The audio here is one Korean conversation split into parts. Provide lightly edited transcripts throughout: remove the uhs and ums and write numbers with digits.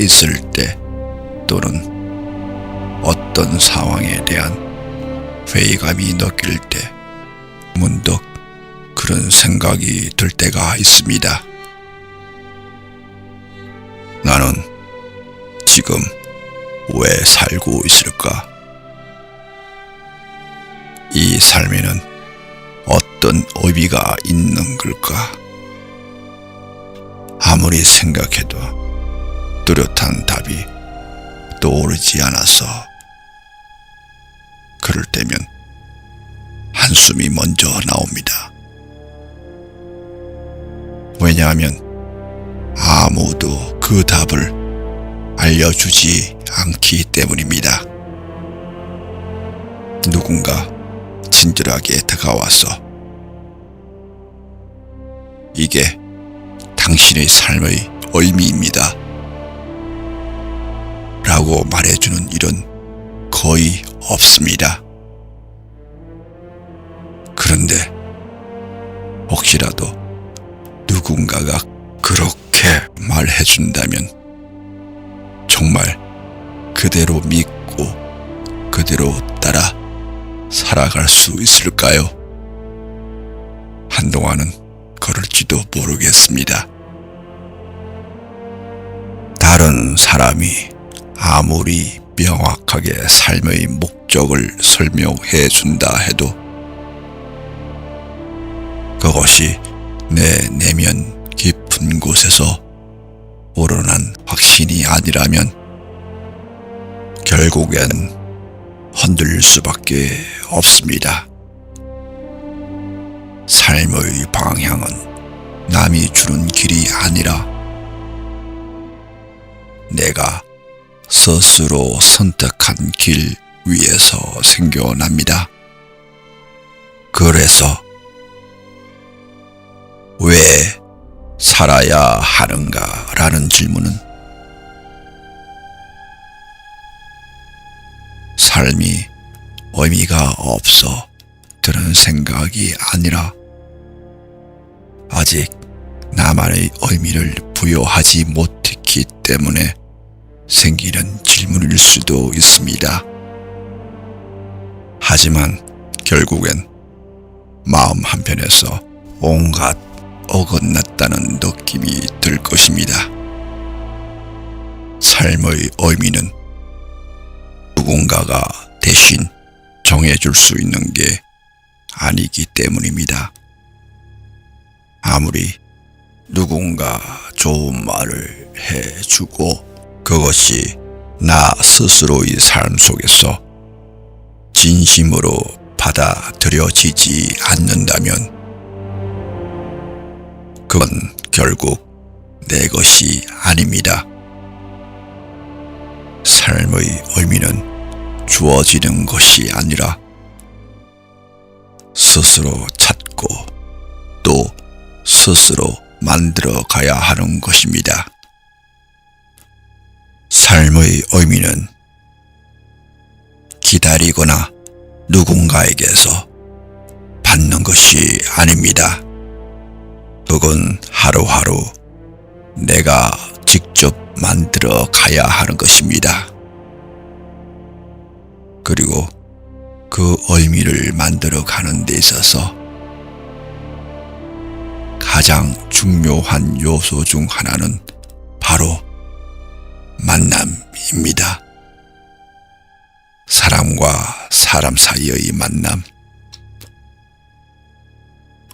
있을 때 또는 어떤 상황에 대한 회의감이 느낄 때 문득 그런 생각이 들 때가 있습니다. 나는 지금 왜 살고 있을까? 이 삶에는 어떤 의미가 있는 걸까? 아무리 생각해도 뚜렷한 답이 떠오르지 않아서 그럴 때면 한숨이 먼저 나옵니다. 왜냐하면 아무도 그 답을 알려주지 않기 때문입니다. 누군가 친절하게 다가와서 이게 당신의 삶의 의미입니다 라고 말해주는 일은 거의 없습니다. 그런데 혹시라도 누군가가 그렇게 말해준다면 정말 그대로 믿고 그대로 따라 살아갈 수 있을까요? 한동안은 그럴지도 모르겠습니다. 다른 사람이 아무리 명확하게 삶의 목적을 설명해 준다 해도 그것이 내 내면 깊은 곳에서 우러난 확신이 아니라면 결국엔 흔들릴 수밖에 없습니다. 삶의 방향은 남이 주는 길이 아니라 내가 스스로 선택한 길 위에서 생겨납니다. 그래서 왜 살아야 하는가 라는 질문은 삶이 의미가 없어 드는 생각이 아니라 아직 나만의 의미를 부여하지 못했기 때문에 생기는 질문일 수도 있습니다. 하지만 결국엔 마음 한편에서 온갖 어긋났다는 느낌이 들 것입니다. 삶의 의미는 누군가가 대신 정해줄 수 있는 게 아니기 때문입니다. 아무리 누군가 좋은 말을 해주고 그것이 나 스스로의 삶 속에서 진심으로 받아들여지지 않는다면 그건 결국 내 것이 아닙니다. 삶의 의미는 주어지는 것이 아니라 스스로 찾고 또 스스로 만들어 가야 하는 것입니다. 삶의 의미는 기다리거나 누군가에게서 받는 것이 아닙니다. 그건 하루하루 내가 직접 만들어 가야 하는 것입니다. 그리고 그 의미를 만들어 가는 데 있어서 가장 중요한 요소 중 하나는 바로 만남입니다. 사람과 사람 사이의 만남.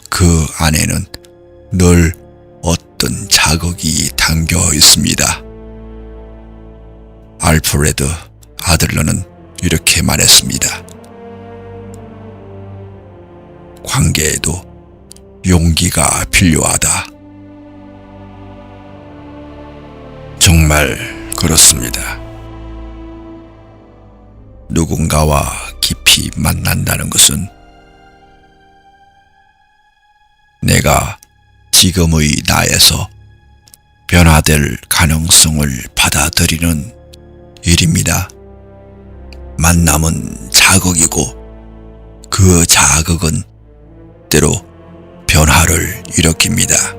그 안에는 늘 어떤 자극이 담겨 있습니다. 알프레드 아들러는 이렇게 말했습니다. 관계에도 용기가 필요하다. 정말 그렇습니다. 누군가와 깊이 만난다는 것은 내가 지금의 나에서 변화될 가능성을 받아들이는 일입니다. 만남은 자극이고 그 자극은 때로 변화를 일으킵니다.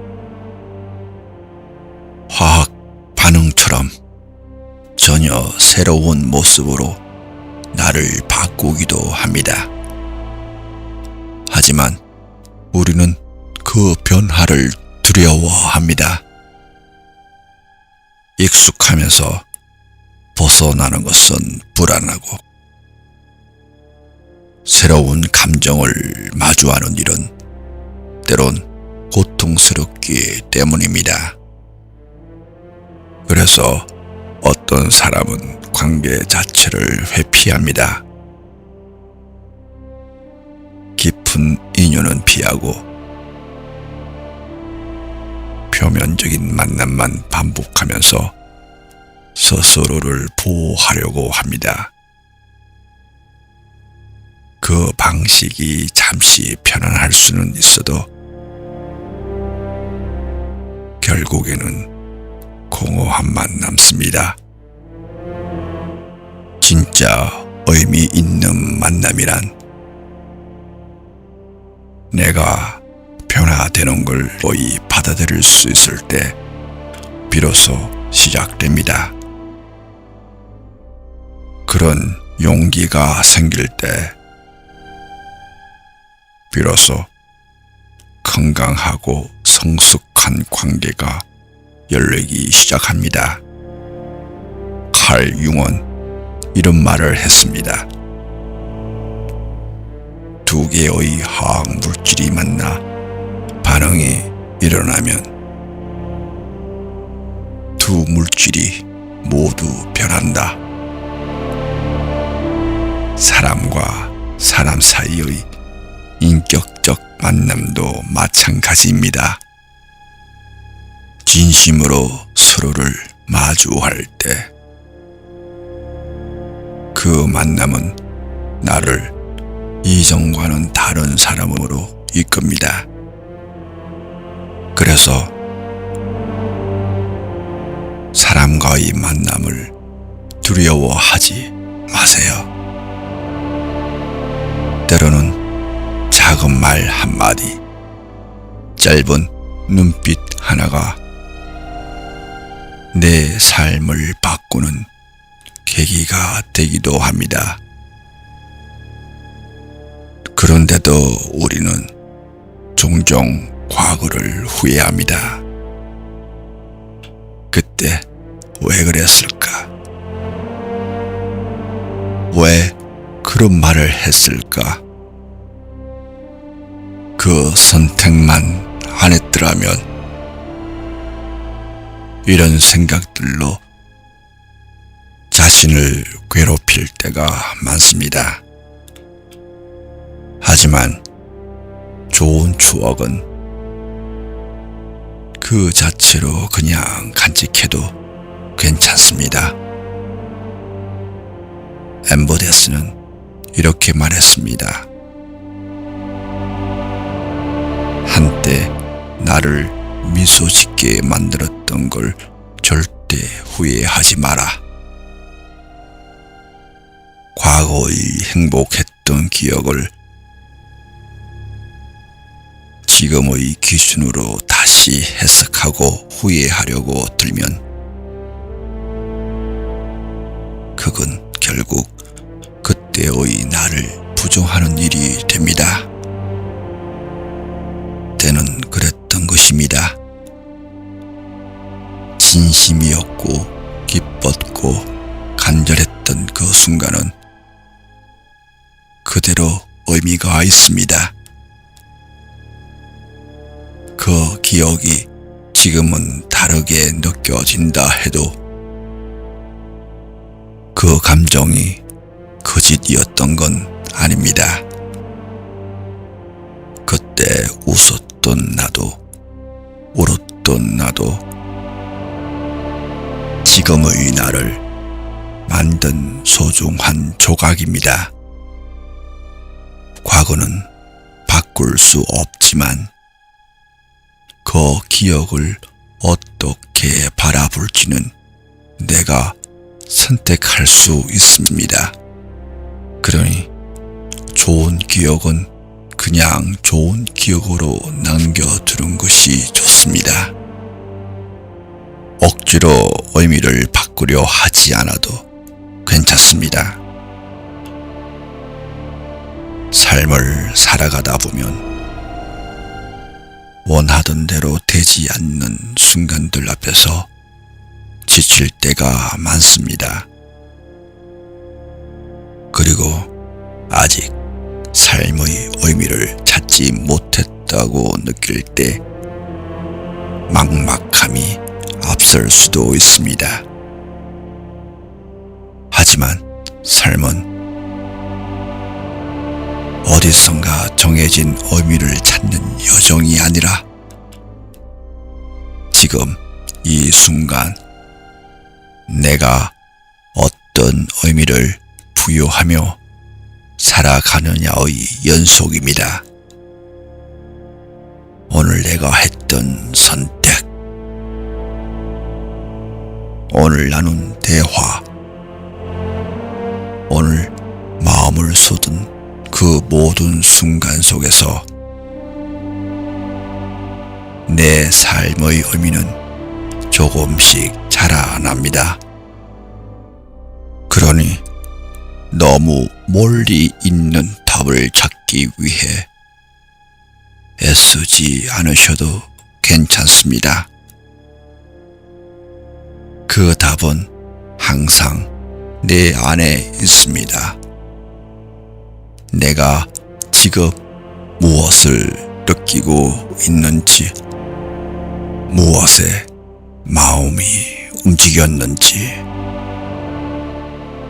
화학 반응처럼 전혀 새로운 모습으로 나를 바꾸기도 합니다. 하지만 우리는 그 변화를 두려워합니다. 익숙하면서 벗어나는 것은 불안하고 새로운 감정을 마주하는 일은 때론 고통스럽기 때문입니다. 그래서 어떤 사람은 관계 자체를 회피합니다. 깊은 인연은 피하고 표면적인 만남만 반복하면서 스스로를 보호하려고 합니다. 그 방식이 잠시 편안할 수는 있어도 결국에는 공허함만 남습니다. 진짜 의미 있는 만남이란 내가 변화되는 걸 거의 받아들일 수 있을 때 비로소 시작됩니다. 그런 용기가 생길 때 비로소 건강하고 성숙한 관계가 열리기 시작합니다. 칼 융은 이런 말을 했습니다. 두 개의 화학 물질이 만나 반응이 일어나면 두 물질이 모두 변한다. 사람과 사람 사이의 인격적 만남도 마찬가지입니다. 진심으로 서로를 마주할 때 그 만남은 나를 이전과는 다른 사람으로 이끕니다. 그래서 사람과의 만남을 두려워하지 마세요. 때로는 작은 말 한마디, 짧은 눈빛 하나가 내 삶을 바꾸는 계기가 되기도 합니다. 그런데도 우리는 종종 과거를 후회합니다. 그때 왜 그랬을까? 왜 그런 말을 했을까? 그 선택만 안 했더라면, 이런 생각들로 자신을 괴롭힐 때가 많습니다. 하지만 좋은 추억은 그 자체로 그냥 간직해도 괜찮습니다. 엠버데스는 이렇게 말했습니다. 한때 나를 미소 짓게 만들었던 걸 절대 후회하지 마라. 과거의 행복했던 기억을 지금의 기준으로 다시 해석하고 후회하려고 들면 그건 결국 그때의 나를 부정하는 일이 됩니다. 때는 그랬던 것입니다. 진심이었고 기뻤고 간절했던 그 순간은 그대로 의미가 있습니다. 그 기억이 지금은 다르게 느껴진다 해도 그 감정이 거짓이었던 건 아닙니다. 그때 웃었던 나도 울었던 나도 지금의 나를 만든 소중한 조각입니다. 과거는 바꿀 수 없지만 그 기억을 어떻게 바라볼지는 내가 선택할 수 있습니다. 그러니 좋은 기억은 그냥 좋은 기억으로 남겨두는 것이 좋습니다. 억지로 의미를 바꾸려 하지 않아도 괜찮습니다. 삶을 살아가다 보면 원하던 대로 되지 않는 순간들 앞에서 지칠 때가 많습니다. 그리고 아직 삶의 의미를 찾지 못했다고 느낄 때 막막함이 앞설 수도 있습니다. 하지만 삶은 어디선가 정해진 의미를 찾는 여정이 아니라 지금 이 순간 내가 어떤 의미를 부여하며 살아가느냐의 연속입니다. 오늘 내가 했던 선택, 오늘 나눈 대화, 오늘 마음을 쏟은 그 모든 순간 속에서 내 삶의 의미는 조금씩 자라납니다. 그러니 너무 멀리 있는 답을 찾기 위해 애쓰지 않으셔도 괜찮습니다. 그 답은 항상 내 안에 있습니다. 내가 지금 무엇을 느끼고 있는지, 무엇에 마음이 움직였는지,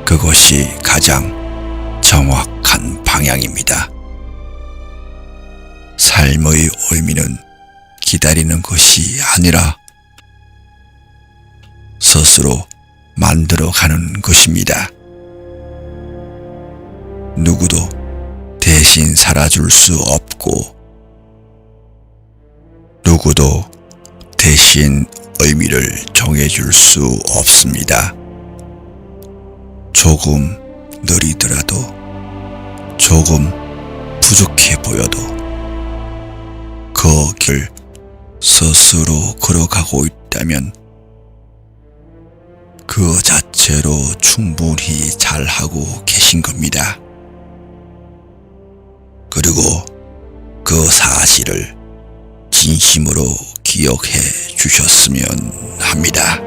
그것이 가장 정확한 방향입니다. 삶의 의미는 기다리는 것이 아니라 스스로 만들어가는 것입니다. 누구도 대신 살아줄 수 없고, 누구도 대신 의미를 정해줄 수 없습니다. 조금 느리더라도, 조금 부족해 보여도 그 길 스스로 걸어가고 있다면 그 자체로 충분히 잘하고 계신 겁니다. 그리고 그 사실을 진심으로 기억해 주셨으면 합니다.